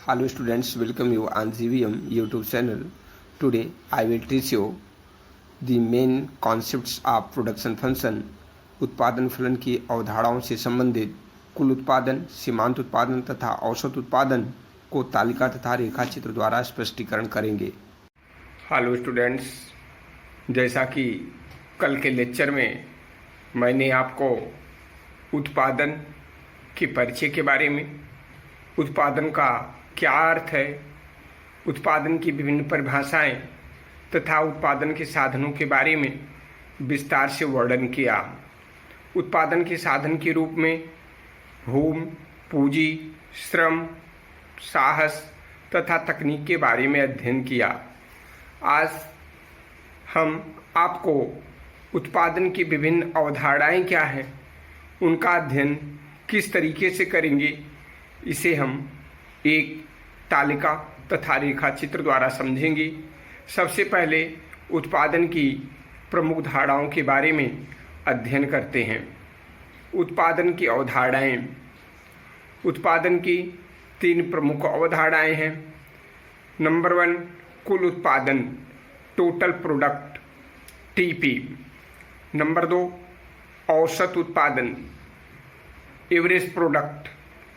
Hello students, welcome you on GVM YouTube channel. Today I will teach you the main concepts of production function. उत्पादन फलन की अवधारणाओं से संबंधित कुल उत्पादन, सीमांत उत्पादन तथा औसत उत्पादन को तालिका तथा रेखाचित्र द्वारा स्पष्टीकरण करेंगे। हेलो स्टूडेंट्स, जैसा कि कल के लेक्चर में मैंने आपको उत्पादन के परिचय के बारे में, उत्पादन का क्या अर्थ है, उत्पादन की विभिन्न परिभाषाएं तथा उत्पादन के साधनों के बारे में विस्तार से वर्णन किया। उत्पादन के साधन के रूप में भूमि, पूंजी, श्रम, साहस तथा तकनीक के बारे में अध्ययन किया। आज हम आपको उत्पादन की विभिन्न अवधारणाएं क्या हैं, उनका अध्ययन किस तरीके से करेंगे, इसे हम एक तालिका तथा रेखा चित्र द्वारा समझेंगे। सबसे पहले उत्पादन की प्रमुख धारणाओं के बारे में अध्ययन करते हैं। उत्पादन की अवधारणाएं। उत्पादन की तीन प्रमुख अवधारणाएं हैं। नंबर 1, कुल उत्पादन, टोटल प्रोडक्ट, टीपी। नंबर 2, औसत उत्पादन, एवरेज प्रोडक्ट,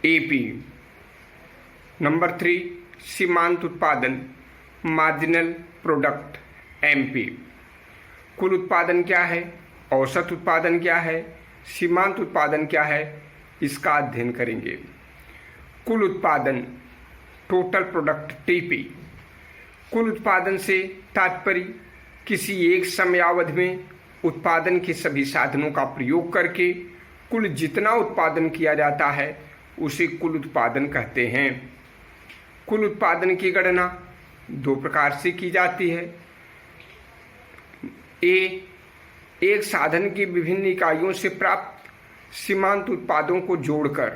एपी। नंबर 3, सीमांत उत्पादन, मार्जिनल प्रोडक्ट, एमपी। कुल उत्पादन क्या है, औसत उत्पादन क्या है, सीमांत उत्पादन क्या है, इसका अध्ययन करेंगे। कुल उत्पादन, टोटल प्रोडक्ट, टीपी। कुल उत्पादन से तात्पर्य किसी एक समयावधि में उत्पादन के सभी साधनों का प्रयोग करके कुल जितना उत्पादन किया जाता है उसे कुल उत्पादन कहते हैं। कुल उत्पादन की गणना दो प्रकार से की जाती है। एक साधन की विभिन्न इकाइयों से प्राप्त सीमांत उत्पादों को जोड़कर।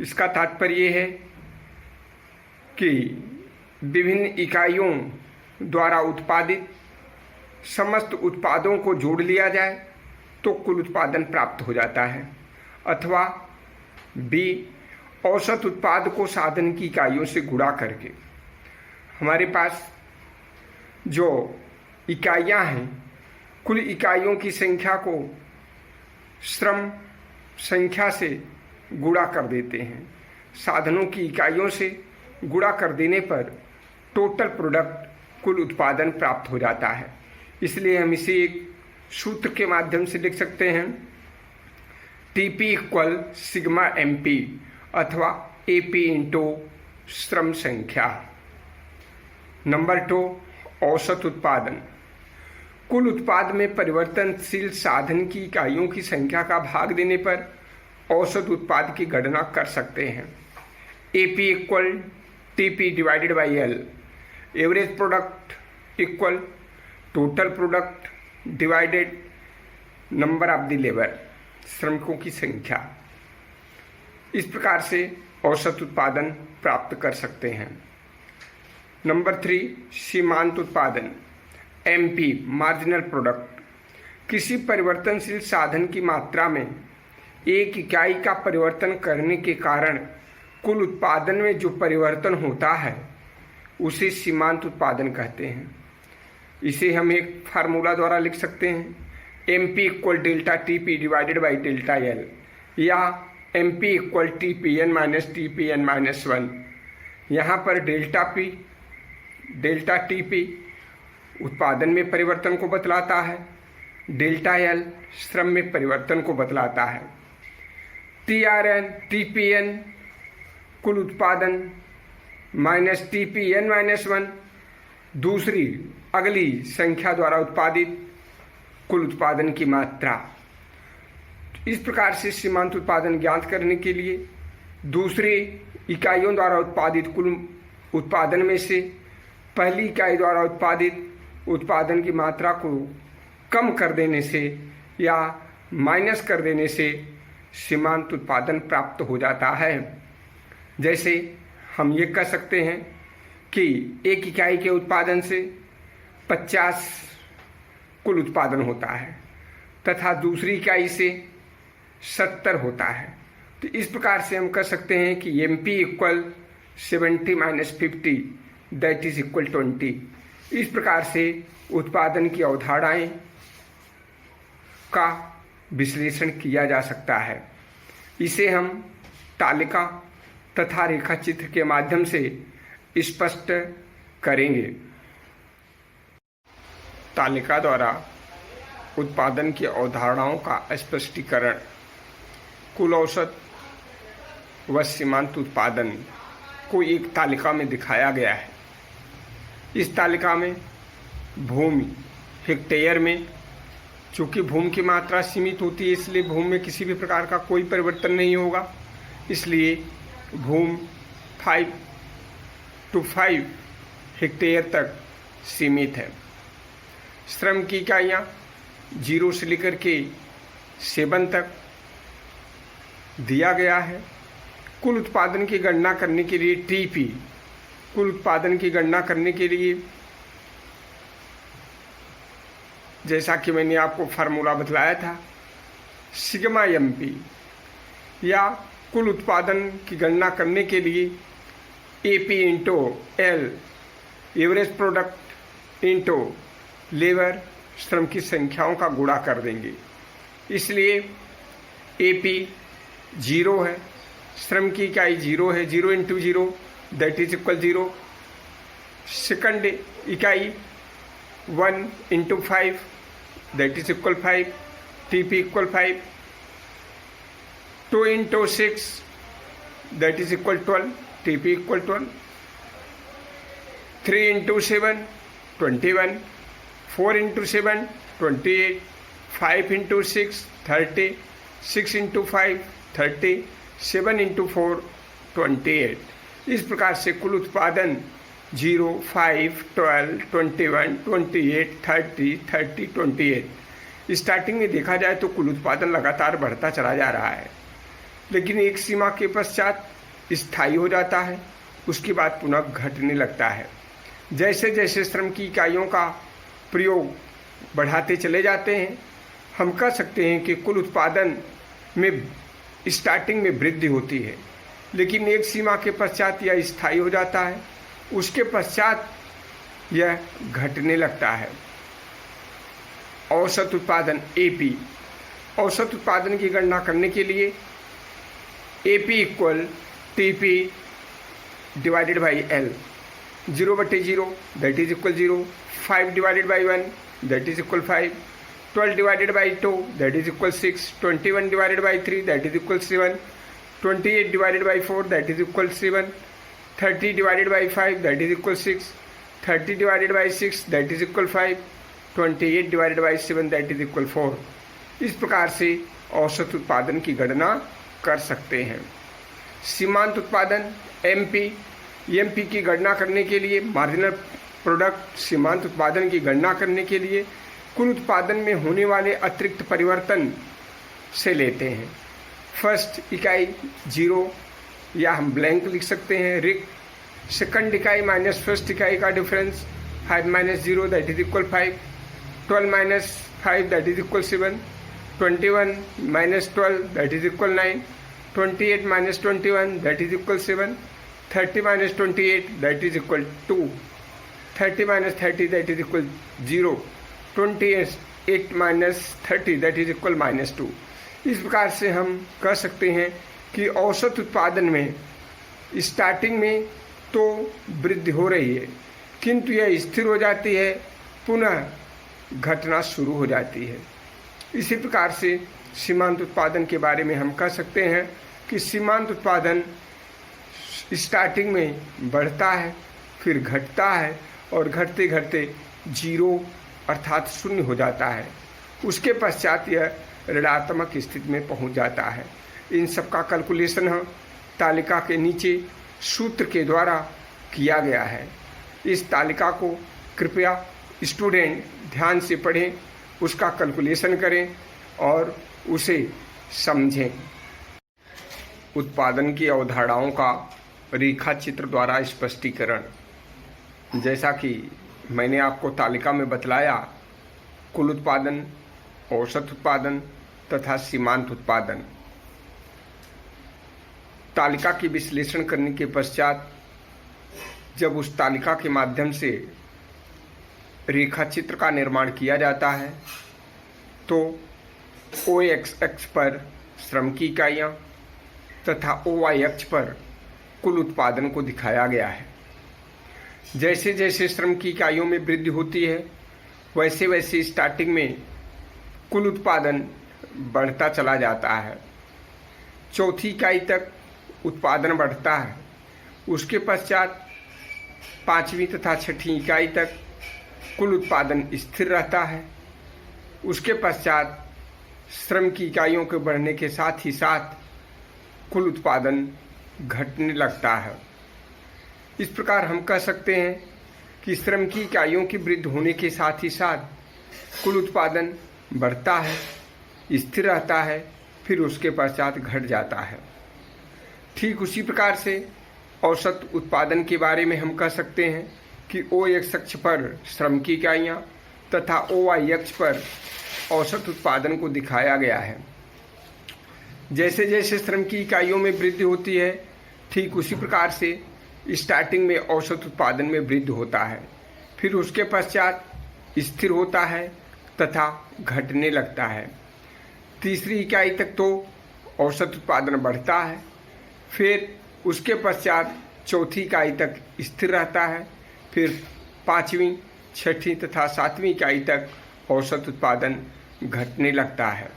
इसका तात्पर्य है कि विभिन्न इकाइयों द्वारा उत्पादित समस्त उत्पादों को जोड़ लिया जाए तो कुल उत्पादन प्राप्त हो जाता है। अथवा बी, औसत उत्पाद को साधन की इकाइयों से गुणा करके। हमारे पास जो इकाइयां हैं, कुल इकाइयों की संख्या को श्रम संख्या से गुणा कर देते हैं। साधनों की इकाइयों से गुणा कर देने पर टोटल प्रोडक्ट, कुल उत्पादन प्राप्त हो जाता है। इसलिए हम इसे एक सूत्र के माध्यम से लिख सकते हैं, टीपी इक्वल सिग्मा एमपी अथवा एपी इंटू श्रम संख्या। नंबर 2, औसत उत्पादन। कुल उत्पाद में परिवर्तनशील साधन की इकाइयों की संख्या का भाग देने पर औसत उत्पाद की गणना कर सकते हैं। AP equal TP divided by L. Average product equal total product divided number of the labour, श्रमिकों की संख्या। इस प्रकार से औसत उत्पादन प्राप्त कर सकते हैं। नंबर 3, सीमांत उत्पादन, एमपी, मार्जिनल प्रोडक्ट। किसी परिवर्तनशील साधन की मात्रा में एक इकाई का परिवर्तन करने के कारण कुल उत्पादन में जो परिवर्तन होता है उसे सीमांत उत्पादन कहते हैं। इसे हम एक फार्मूला द्वारा लिख सकते हैं, m P equal delta t p divided by delta l, या m P equal t P N minus T P N minus 1। यहाँ पर डेल्टा टी पी उत्पादन में परिवर्तन को बतलाता है, डेल्टा एल श्रम में परिवर्तन को बतलाता है। T R N T P N कुल उत्पादन minus T P N minus 1 दूसरी अगली संख्या द्वारा उत्पादित कुल उत्पादन की मात्रा। इस प्रकार से सीमांत उत्पादन ज्ञात करने के लिए दूसरे इकाइयों द्वारा उत्पादित कुल उत्पादन में से पहली इकाई द्वारा उत्पादित उत्पादन की मात्रा को कम कर देने से या माइनस कर देने से सीमांत उत्पादन प्राप्त हो जाता है। जैसे हम ये कह सकते हैं कि एक इकाई के उत्पादन से 50 कुल उत्पादन होता है तथा दूसरी इकाई से 70 होता है। तो इस प्रकार से हम कह सकते हैं कि M P equal 70 minus 50 that is equal 20। इस प्रकार से उत्पादन की अवधारणाएं का विश्लेषण किया जा सकता है। इसे हम तालिका तथा रेखाचित्र के माध्यम से स्पष्ट करेंगे। तालिका द्वारा उत्पादन की अवधारणाओं का स्पष्टीकरण। कुल औसत व सीमांत उत्पादन को एक तालिका में दिखाया गया है। इस तालिका में भूमि हेक्टेयर में, चूँकि भूमि की मात्रा सीमित होती है इसलिए भूमि में किसी भी प्रकार का कोई परिवर्तन नहीं होगा, इसलिए भूमि 5 to 5 हेक्टेयर तक सीमित है। श्रम की इकाइयाँ 0 से लेकर के 7 तक दिया गया है। कुल उत्पादन की गणना करने के लिए टीपी, कुल उत्पादन की गणना करने के लिए जैसा कि मैंने आपको फार्मूला बतलाया था, सिग्मा एमपी, या कुल उत्पादन की गणना करने के लिए AP into L, average product into labour, श्रम की संख्याओं का गुणा कर देंगे। इसलिए एपी 0 है, श्रम की इकाई 0 है, 0 into 0 that is equal 0। Second इकाई 1 into 5 that is equal 5, TP equal 5। 2 into 6 that is equal 12, TP equal 12। 3 into 7 21, 4 into 7 28, 5 into 6 30, 6 into 5 30, 7 into 4 28। इस प्रकार से कुल उत्पादन 0, 5, 12, 21, 28, 30, 30, 28। स्टार्टिंग में देखा जाए तो कुल उत्पादन लगातार बढ़ता चला जा रहा है, लेकिन एक सीमा के पश्चात स्थायी हो जाता है, उसके बाद पुनः घटने लगता है। जैसे जैसे श्रम की इकाइयों का प्रयोग बढ़ाते चले जाते हैं, हम कह सकते हैं कि कुल उत्पादन में स्टार्टिंग में वृद्धि होती है, लेकिन एक सीमा के पश्चात यह स्थायी हो जाता है, उसके पश्चात यह घटने लगता है। औसत उत्पादन एपी, औसत उत्पादन की गणना करने के लिए AP equal TP divided by L, 0/0 that is equal 0, 5 divided by 1 that is equal 5, 12 divided by 2 that is equal 6, 21 divided by 3 that is equal 7, 28 divided by 4 that is equal 7, 30 divided by 5 that is equal 6, 30 divided by 6 that is equal 5, 28 divided by 7 that is equal 4। इस प्रकार से औसत उत्पादन की गणना कर सकते हैं। सीमांत उत्पादन एमपी, एमपी की गणना करने के लिए मार्जिनल प्रोडक्ट, सीमांत उत्पादन की गणना करने के लिए कुल उत्पादन में होने वाले अतिरिक्त परिवर्तन से लेते हैं। फर्स्ट इकाई 0 या हम ब्लैंक लिख सकते हैं रिक्त। सेकंड इकाई माइनस फर्स्ट इकाई का difference 5 minus 0 that is equal 5, 12 minus 5 that is equal 7, 21 minus 12 that is equal 9, 28 minus 21 that is equal 7, 30 minus 28 that is equal 2, 30 minus 30 that is equal 0, 28 minus 30 that is equal -2। इस प्रकार से हम कह सकते हैं कि औसत उत्पादन में स्टार्टिंग में तो वृद्धि हो रही है, किंतु यह स्थिर हो जाती है, पुनः घटना शुरू हो जाती है। इसी प्रकार से सीमांत उत्पादन के बारे में हम कह सकते हैं कि सीमांत उत्पादन स्टार्टिंग में बढ़ता है, फिर घटता है और घटते घटते 0 अर्थात 0 हो जाता है। उसके पश्चात यह ऋणात्मक स्थिति में पहुंच जाता है। इन सब का कैलकुलेशन तालिका के नीचे सूत्र के द्वारा किया गया है। इस तालिका को कृपया स्टूडेंट ध्यान से पढ़ें, उसका कैलकुलेशन करें और उसे समझें। उत्पादन की अवधारणाओं का रेखा चित्र द्वारा स्पष्टीकरण। जैसा कि मैंने आपको तालिका में बतलाया, कुल उत्पादन, औसत उत्पादन तथा सीमांत उत्पादन। तालिका की विश्लेषण करने के पश्चात जब उस तालिका के माध्यम से रेखा चित्र का निर्माण किया जाता है तो OX अक्ष पर श्रम की इकाइयाँ तथा OY अक्ष पर कुल उत्पादन को दिखाया गया है। जैसे जैसे श्रम की इकाइयों में वृद्धि होती है वैसे वैसे स्टार्टिंग में कुल उत्पादन बढ़ता चला जाता है। चौथी इकाई तक उत्पादन बढ़ता है, उसके पश्चात पाँचवीं तथा छठी इकाई तक कुल उत्पादन स्थिर रहता है। उसके पश्चात श्रम की इकाइयों के बढ़ने के साथ ही साथ कुल उत्पादन घटने लगता है। इस प्रकार हम कह सकते हैं कि श्रम की इकाइयों की वृद्धि होने के साथ ही साथ कुल उत्पादन बढ़ता है, स्थिर रहता है, फिर उसके पश्चात घट जाता है। ठीक उसी प्रकार से औसत उत्पादन के बारे में हम कह सकते हैं कि OX अक्ष पर श्रम की इकाइयाँ तथा OY अक्ष पर औसत उत्पादन को दिखाया गया है। जैसे जैसे श्रम की इकाइयों में वृद्धि होती है ठीक उसी प्रकार से स्टार्टिंग में औसत उत्पादन में वृद्धि होता है, फिर उसके पश्चात स्थिर होता है तथा घटने लगता है। तीसरी इकाई तक तो औसत उत्पादन बढ़ता है, फिर उसके पश्चात चौथी इकाई तक स्थिर रहता है, फिर पाँचवीं, छठी तथा सातवीं इकाई तक औसत उत्पादन घटने लगता है।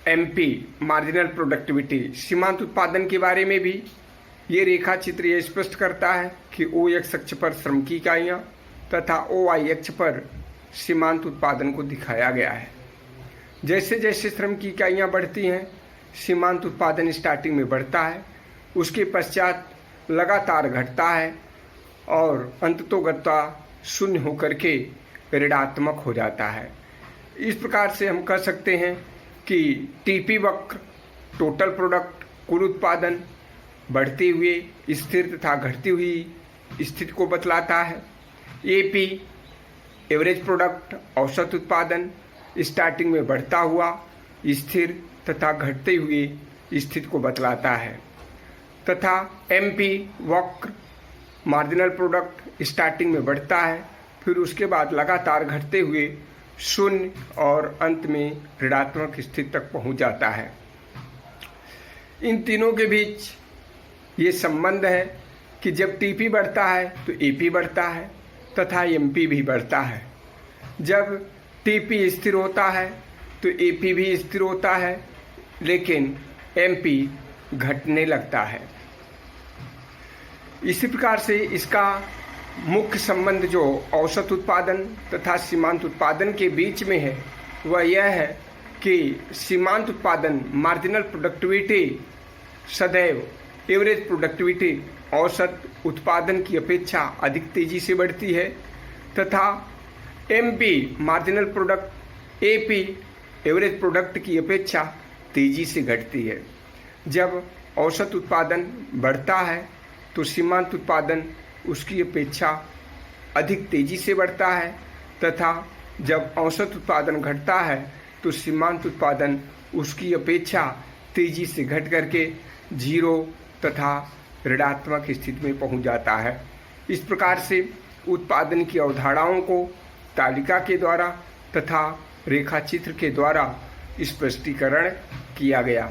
MP मार्जिनल प्रोडक्टिविटी सीमांत उत्पादन के बारे में भी ये रेखा चित्र ये स्पष्ट करता है कि OX अक्ष पर श्रम की इकाइयाँ तथा OY अक्ष पर सीमांत उत्पादन को दिखाया गया है। जैसे जैसे श्रम की इकाइयाँ बढ़ती हैं सीमांत उत्पादन स्टार्टिंग में बढ़ता है, उसके पश्चात लगातार घटता है और अंततोगत्वा शून्य होकर के ऋणात्मक हो जाता है। इस प्रकार से हम कह सकते हैं कि TP वक्र टोटल प्रोडक्ट कुल उत्पादन बढ़ते हुए स्थिर तथा घटती हुई स्थिति को बतलाता है। AP एवरेज प्रोडक्ट औसत उत्पादन स्टार्टिंग में बढ़ता हुआ स्थिर तथा घटते हुए स्थिति को बतलाता है तथा MP वक्र मार्जिनल प्रोडक्ट स्टार्टिंग में बढ़ता है, फिर उसके बाद लगातार घटते हुए शून्य और अंत में ऋणात्मक स्थिति तक पहुंच जाता है। इन तीनों के बीच ये संबंध है कि जब TP बढ़ता है तो AP बढ़ता है तथा MP भी बढ़ता है। जब TP स्थिर होता है तो AP भी स्थिर होता है, लेकिन MP घटने लगता है। इसी प्रकार से इसका मुख्य संबंध जो औसत उत्पादन तथा सीमांत उत्पादन के बीच में है वह यह है कि सीमांत उत्पादन मार्जिनल प्रोडक्टिविटी सदैव एवरेज प्रोडक्टिविटी औसत उत्पादन की अपेक्षा अधिक तेजी से बढ़ती है तथा MP marginal product AP average product की अपेक्षा तेजी से घटती है। जब औसत उत्पादन बढ़ता है तो सीमांत उत्पादन उसकी अपेक्षा अधिक तेजी से बढ़ता है तथा जब औसत उत्पादन घटता है तो सीमांत उत्पादन उसकी अपेक्षा तेजी से घट करके जीरो तथा ऋणात्मक स्थिति में पहुंच जाता है। इस प्रकार से उत्पादन की अवधारणाओं को तालिका के द्वारा तथा रेखा चित्र के द्वारा स्पष्टीकरण किया गया।